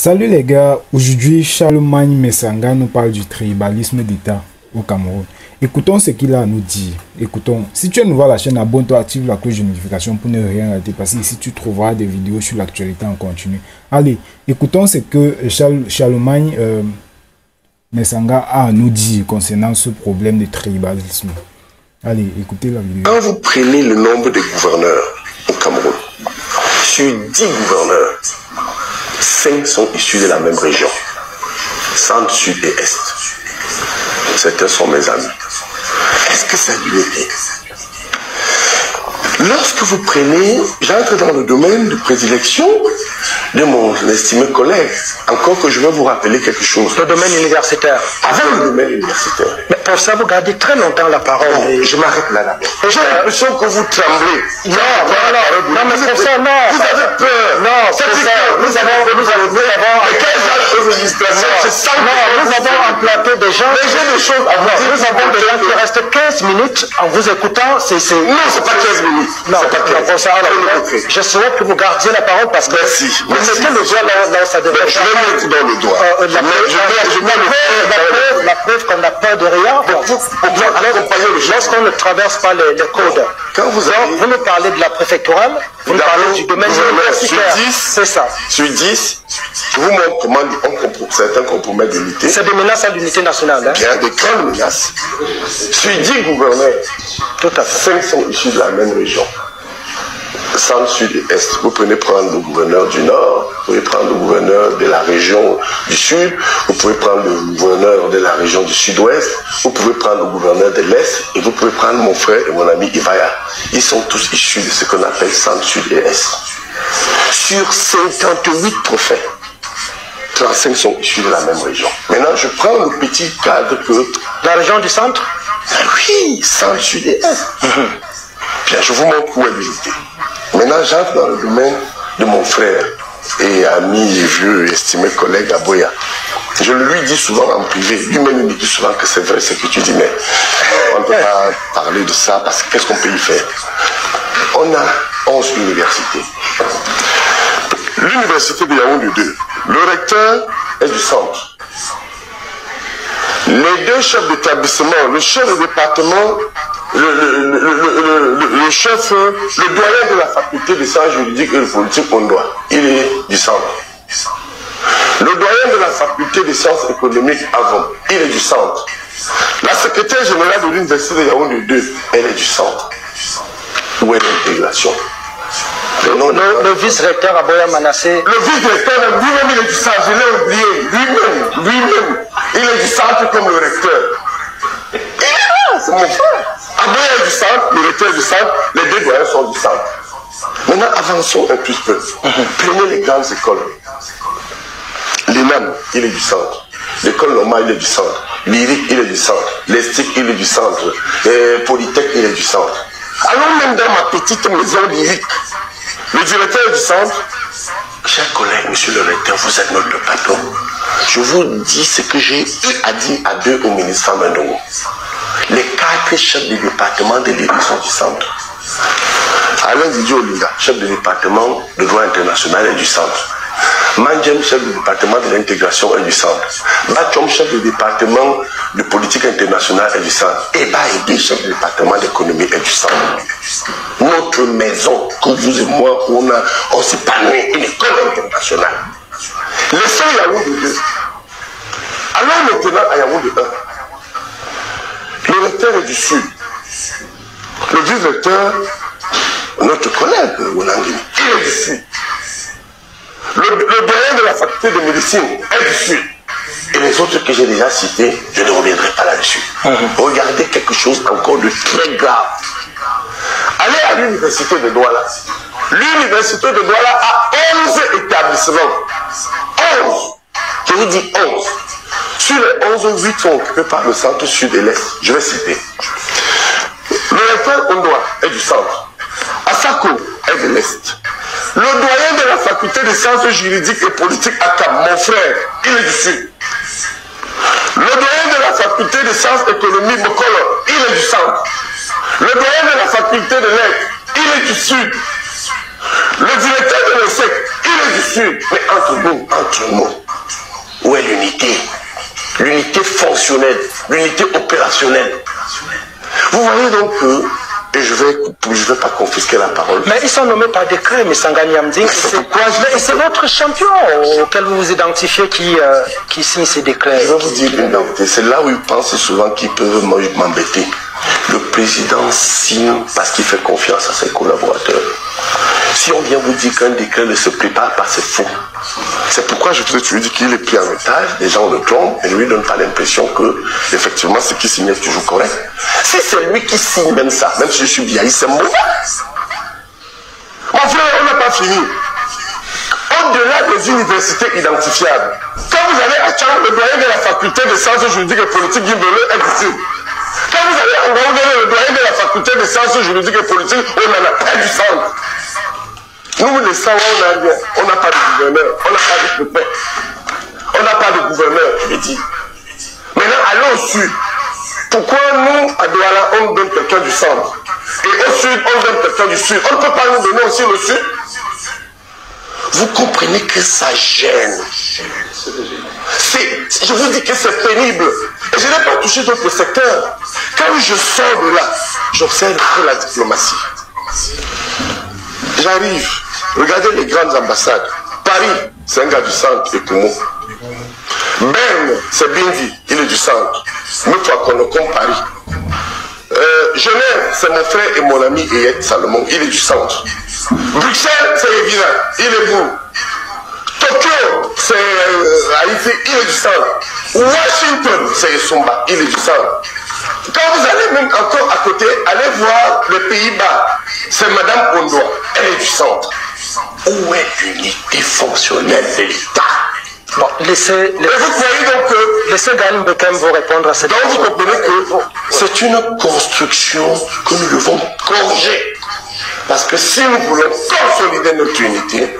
Salut les gars, aujourd'hui Charlemagne Messanga nous parle du tribalisme d'État au Cameroun. Écoutons ce qu'il a à nous dire. Écoutons. Si tu es nouveau à la chaîne, abonne-toi, active la cloche de notification pour ne rien rater parce que ici tu trouveras des vidéos sur l'actualité en continu. Allez, écoutons ce que Charlemagne Messanga a à nous dire concernant ce problème de tribalisme. Allez, écoutez la vidéo. Quand vous prenez le nombre de gouverneurs au Cameroun, sur 10 gouverneurs, 5 sont issus de la même région, centre, sud et est. Certains sont mes amis. Est-ce que c'est l'unité? Lorsque vous prenez, j'entre dans le domaine de prédilection de mon estimé collègue, encore que je vais vous rappeler quelque chose. Le domaine universitaire. Avant le domaine universitaire. Mais pour ça, vous gardez très longtemps la parole. Non, je m'arrête là d'abord. J'ai l'impression que vous tremblez. Non, mais c'est ça, non. Vous avez peur. Non, c'est ça. Nous avons emplâté des gens. Mais j'ai des choses à voir. Nous avons des gens qui restent 15 minutes en vous écoutant. Non, c'est pas 15 minutes. Non, pour ça, je souhaite que vous gardiez la parole parce que vous mettez le doigt là où ça devrait être. Je vais mettre dans le doigt. La preuve qu'on n'a peur de rien. Lorsqu'on ne traverse pas les codes. Quand vous nous parlez de la préfectorale, vous nous parlez du domaine universitaire. C'est ça. Sur 10, je vous montre comment certains compromettent l'unité. C'est des menaces à l'unité nationale. Hein? Bien, des grandes menaces. Sur 10 gouverneurs, tout à fait 5 sont issus de la même région. Centre, sud et est. Vous pouvez prendre le gouverneur du nord, vous pouvez prendre le gouverneur de la région du sud, vous pouvez prendre le gouverneur de la région du sud-ouest, vous pouvez prendre le gouverneur de l'est et vous pouvez prendre mon frère et mon ami Ivaya. Ils sont tous issus de ce qu'on appelle centre, sud et est. Sur 58 préfets, 35 sont issus de la même région. Maintenant, je prends le petit cadre que... La région du centre? Ben oui, centre, sud et est. Bien, je vous montre où est l'unité. Maintenant, j'entre dans le domaine de mon frère et ami vieux et estimé collègue Aboya. Je le lui dis souvent en privé, lui-même il me dit souvent que c'est vrai ce que tu dis, mais on ne peut pas parler de ça parce que qu'est-ce qu'on peut y faire? On a 11 universités. L'université de Yaoundé 2, le recteur est du centre. Les deux chefs d'établissement, le chef de département, le chef, le doyen de la faculté de sciences juridiques et de politique Ondoa, il est du centre. Le doyen de la faculté de sciences économiques Avon, il est du centre. La secrétaire générale de l'université de Yaoundé 2, elle est du centre. Où est l'intégration? Le vice-recteur Aboya Manassé. Le vice-recteur, lui-même, il est du centre, je l'ai oublié. Lui-même, il est du centre comme le recteur. Il est là, c'est mon frère. Aboya est du centre, le recteur est du centre, les deux doyens sont du centre. Maintenant, avançons un petit peu. Prenez les grandes écoles. L'ENAM, il est du centre. L'école normale, il est du centre. Lyrique, il est du centre. L'ESTIC, il est du centre. Polytech, il est du centre. Allons même dans ma petite maison lyrique. Le directeur du centre, chers collègues, monsieur le recteur, vous êtes notre patron. Je vous dis ce que j'ai eu à dire à deux au ministre Mandongo. Les 4 chefs de département de l'État sont du centre. Alain Didier Olinga, chef de département de droit international, est du centre. Mandjem, chef de département de l'intégration, est du centre. Bachom, chef de département de politique internationale, est du centre. Et Baïdi, chef de département d'économie, est du centre. Notre maison, que vous et moi, on s'est pas né, une école internationale. Laissons Yaoundé 2. Allons maintenant à Yaoundé 1. Le recteur est du sud. Le vice-recteur, notre collègue, Wonangini, il est du sud. Le doyen de la faculté de médecine est du sud. Et les autres que j'ai déjà cités, je ne reviendrai pas là-dessus. Regardez quelque chose encore de très grave. Allez à l'université de Douala. L'université de Douala a 11 établissements. 11. Je vous dis 11. Sur les 11, 8 sont occupés par le centre sud et l'est. Je vais citer. Le recteur Ondoa est du centre. Asako est de l'est. Le doyen de la faculté de sciences juridiques et politiques Akam, mon frère, il est du sud. Le doyen de la faculté de sciences économiques Mokolo, il est du centre. Le doyen de la faculté de lettres, il est du sud. Le directeur de l'ESSEC, il est du Sud. Mais entre nous, où est l'unité? L'unité fonctionnelle, l'unité opérationnelle. Vous voyez donc que, et je vais pas confisquer la parole. Mais ils sont nommés par décret, M. Sangani Amding. C'est votre champion auquel vous vous identifiez qui signe ces décrets. Je vais vous dire une vérité. C'est là où ils pensent souvent qu'ils peuvent m'embêter. Le président signe parce qu'il fait confiance à ses collaborateurs. Si on vient vous dire qu'un décret ne se prépare pas, c'est faux. C'est pourquoi je vous ai toujours dit qu'il est pris en otage, les gens le trompent et ne lui donnent pas l'impression que, effectivement, ce qu'il signe est toujours correct. Si c'est lui qui signe même ça, même si je suis bien, c'est mauvais. Mon frère, on n'a pas fini. Au-delà des universités identifiables, quand vous allez à Tchang, le doyen de la faculté de sciences juridiques et politiques Guimbele est ici. Quand vous allez en Gambie, le doyen de la faculté de sciences juridiques et politiques, on en a près du centre. Nous, les Sawa, on n'a pas de gouverneur, on n'a pas de préfet, on n'a pas de gouverneur, je l'ai dit. Maintenant, allons au sud. Pourquoi nous, à Douala, on donne quelqu'un du centre? Et au sud, on donne quelqu'un du sud. On ne peut pas nous donner aussi le sud? Vous comprenez que ça gêne. Je vous dis que c'est pénible. Et je n'ai pas touché d'autres secteurs. Quand je sors de là, j'observe que la diplomatie. J'arrive. Regardez les grandes ambassades. Paris, c'est un gars du centre, et Kumo. Berne, c'est Bindi, il est du centre. Nous, toi, qu'on compte Paris. Genève, c'est mon frère et mon ami Eyed Salomon, il est du centre. Bruxelles, c'est Evina, il est vous. Tokyo, c'est Haïti, il est du centre. Washington, c'est Esumba, il est du centre. Quand vous allez même encore à côté, allez voir les Pays-Bas, c'est Madame Ondoa, elle est du centre. Où est l'unité fonctionnelle de l'État? Bon, laissez Galim Bekem vous répondre à cette question. Donc vous comprenez que c'est une construction que nous devons corriger. Parce que si nous voulons consolider notre unité,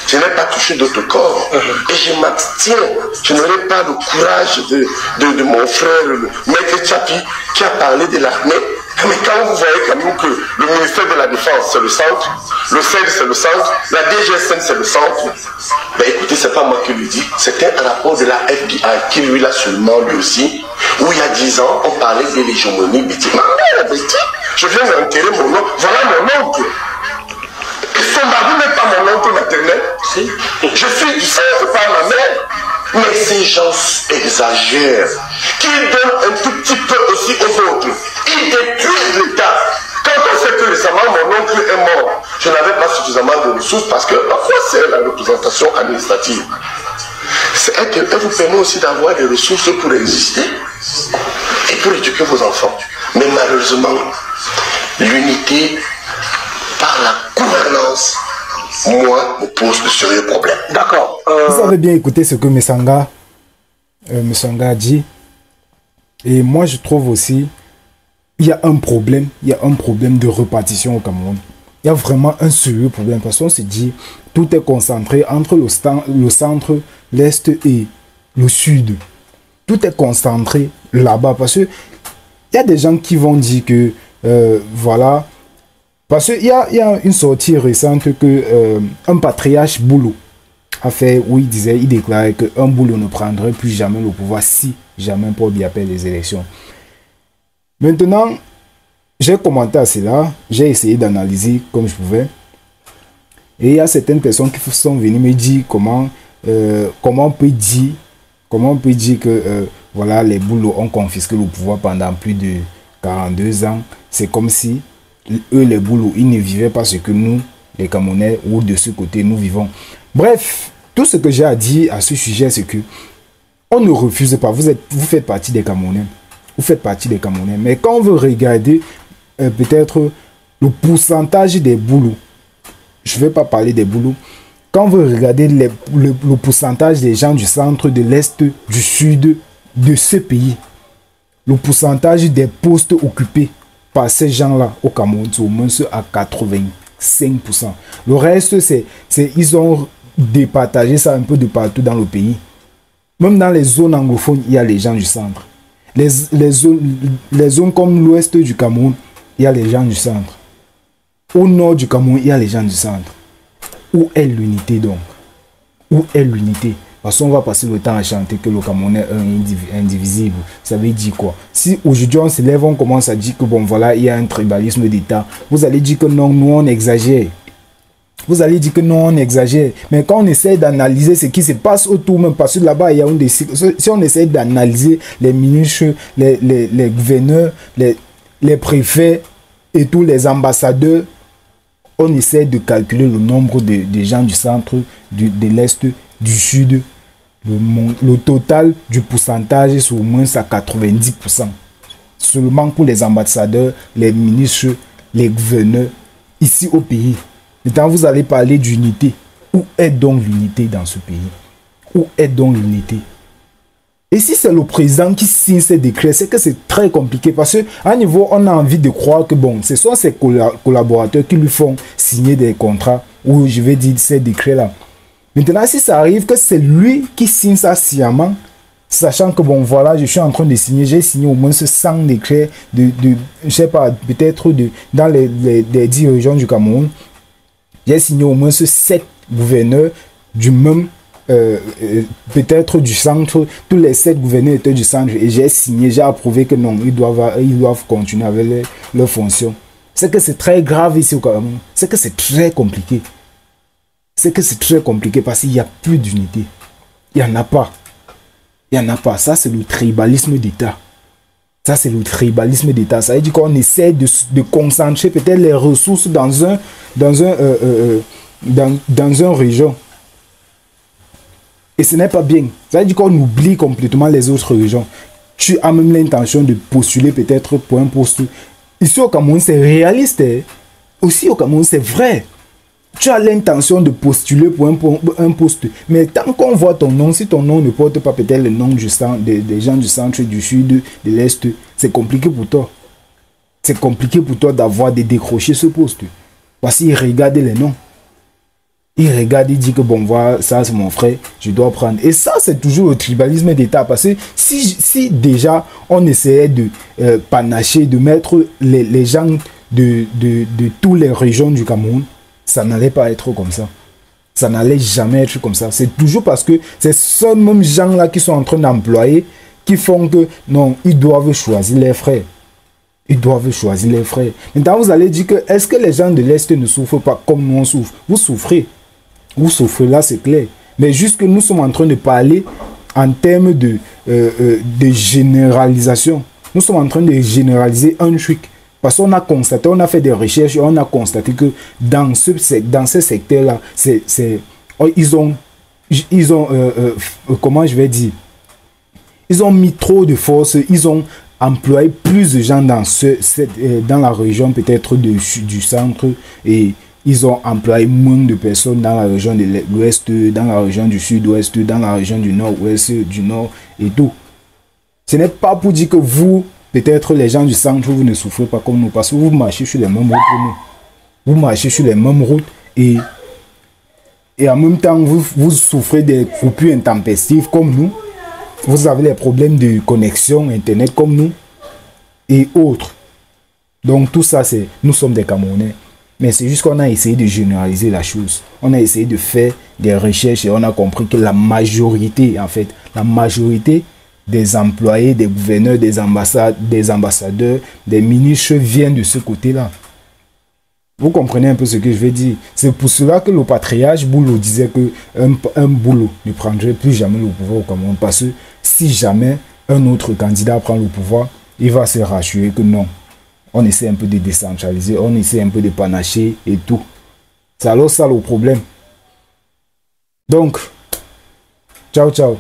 je n'ai pas touché d'autres corps. Et je m'abstiens. Je n'aurai pas le courage de mon frère, le maître Tchapi, qui a parlé de l'armée. Mais quand vous voyez quand même que le ministère de la Défense, c'est le centre, le CED, c'est le centre, la DGSN, c'est le centre, ben écoutez, c'est pas moi qui le dis, c'était un rapport de la FBI qui lui l'a seulement lui aussi, où il y a 10 ans, on parlait de l'hégémonie Betty. Ma mère, Betty, je viens d'enterrer mon nom, voilà mon oncle. Son mari n'est pas mon oncle maternel. Si. Je suis du centre par ma mère. Mais ces gens exagèrent. Qu'ils donnent un tout petit peu aussi aux autres. Ils détruisent l'État. Quand on sait que récemment mon oncle est mort, je n'avais pas suffisamment de ressources parce que parfois c'est la représentation administrative. Elle vous permet aussi d'avoir des ressources pour exister et pour éduquer vos enfants. Mais malheureusement, l'unité par la gouvernance, moi, me pose de sérieux problèmes. D'accord. Vous avez bien écouté ce que Messanga a dit. Et moi, je trouve aussi, il y a un problème de répartition au Cameroun. Il y a vraiment un sérieux problème. Parce qu'on se dit, tout est concentré entre le centre, l'est et le sud. Tout est concentré là-bas. Parce que il y a des gens qui vont dire que, voilà, parce qu'il y a une sortie récente que un patriarche Boulou a fait, où il déclarait qu'un Boulou ne prendrait plus jamais le pouvoir si jamais Paul Biya perd les élections. Maintenant, j'ai commenté à cela, j'ai essayé d'analyser comme je pouvais. Et il y a certaines personnes qui sont venues me dire comment on peut dire que voilà, les Boulous ont confisqué le pouvoir pendant plus de 42 ans. C'est comme si eux, les Boulous, ils ne vivaient pas ce que nous, les Camerounais, ou de ce côté, nous vivons. Bref, tout ce que j'ai à dire à ce sujet, c'est que on ne refuse pas. Vous faites partie des Camerounais. Vous faites partie des Camerounais. Mais quand on veut regarder peut-être le pourcentage des Boulous, je ne vais pas parler des Boulous. Quand on veut regarder le pourcentage des gens du centre, de l'est, du sud, de ce pays, le pourcentage des postes occupés par ces gens-là au Cameroun, c'est au moins à 85%. Le reste, ils ont départagé ça un peu de partout dans le pays. Même dans les zones anglophones, il y a les gens du centre. Les zones comme l'ouest du Cameroun, il y a les gens du centre. Au nord du Cameroun, il y a les gens du centre. Où est l'unité donc? Où est l'unité? Parce qu'on va passer le temps à chanter que le Cameroun est indivisible. Ça veut dire quoi? Si aujourd'hui on se lève, on commence à dire que bon voilà, il y a un tribalisme d'État, vous allez dire que non, nous on exagère. Vous allez dire que non, on exagère. Mais quand on essaie d'analyser ce qui se passe autour, même parce que là-bas, il y a si on essaie d'analyser les ministres, les gouverneurs, les préfets et tous les ambassadeurs, on essaie de calculer le nombre de gens du centre, de l'Est, du Sud. Le total du pourcentage est au moins à 90%. Seulement pour les ambassadeurs, les ministres, les gouverneurs, ici au pays. Maintenant, vous allez parler d'unité. Où est donc l'unité dans ce pays? Où est donc l'unité? Et si c'est le président qui signe ces décrets, c'est que c'est très compliqué. Parce qu'à niveau, on a envie de croire que bon, ce sont ses collaborateurs qui lui font signer des contrats, ou je vais dire ces décrets-là. Maintenant, si ça arrive que c'est lui qui signe ça sciemment, sachant que bon, voilà, je suis en train de signer, j'ai signé au moins ce 100 décrets je sais pas, peut-être dans les 10 régions du Cameroun. J'ai signé au moins ce 7 gouverneurs du même, peut-être du centre, tous les 7 gouverneurs étaient du centre, et j'ai signé, j'ai approuvé que non, ils doivent continuer avec leurs fonctions. C'est que c'est très grave ici au Cameroun, c'est que c'est très compliqué. C'est que c'est très compliqué parce qu'il n'y a plus d'unité. Il n'y en a pas. Il n'y en a pas. Ça, c'est le tribalisme d'État. Ça, c'est le tribalisme d'État. Ça veut dire qu'on essaie de concentrer peut-être les ressources dans une région. Et ce n'est pas bien. Ça veut dire qu'on oublie complètement les autres régions. Tu as même l'intention de postuler peut-être pour un poste. Ici au Cameroun, c'est réaliste. Hein? Aussi au Cameroun, c'est vrai. Tu as l'intention de postuler pour un poste. Mais tant qu'on voit ton nom, si ton nom ne porte pas peut-être le nom des gens du centre, du sud, de l'est, c'est compliqué pour toi. C'est compliqué pour toi d'avoir de décrocher ce poste. Parce qu'il regarde les noms. Il regarde, il dit que bon, voilà, ça c'est mon frère, je dois prendre. Et ça, c'est toujours le tribalisme d'État. Parce que si déjà on essayait de panacher, de mettre les gens de toutes les régions du Cameroun, ça n'allait pas être comme ça. Ça n'allait jamais être comme ça. C'est toujours parce que c'est ces mêmes gens-là qui sont en train d'employer qui font que non, ils doivent choisir les frères. Ils doivent choisir les frères. Maintenant, vous allez dire que est-ce que les gens de l'Est ne souffrent pas comme nous on souffre? Vous souffrez. Vous souffrez, là c'est clair. Mais juste que nous sommes en train de parler en termes de généralisation. Nous sommes en train de généraliser un truc. Parce qu'on a constaté, on a fait des recherches et on a constaté que dans ce secteur-là, ils ont comment je vais dire, ils ont mis trop de force, ils ont employé plus de gens dans la région peut-être du centre, et ils ont employé moins de personnes dans la région de l'ouest, dans la région du sud-ouest, dans la région du nord-ouest, du nord et tout. Ce n'est pas pour dire que vous, peut-être les gens du centre, vous ne souffrez pas comme nous, parce que vous marchez sur les mêmes routes que nous. Vous marchez sur les mêmes routes et en même temps, vous souffrez des coupures intempestives comme nous. Vous avez des problèmes de connexion Internet comme nous et autres. Donc tout ça, nous sommes des Camerounais. Mais c'est juste qu'on a essayé de généraliser la chose. On a essayé de faire des recherches et on a compris que la majorité, en fait, la majorité des employés, des gouverneurs, des ambassadeurs, des ministres viennent de ce côté-là. Vous comprenez un peu ce que je veux dire? C'est pour cela que le patriarche Boulot disait qu'un Boulot ne prendrait plus jamais le pouvoir au Cameroun. Parce que si jamais un autre candidat prend le pouvoir, il va se rassurer que non. On essaie un peu de décentraliser, on essaie un peu de panacher et tout. C'est alors ça le problème. Donc, ciao, ciao.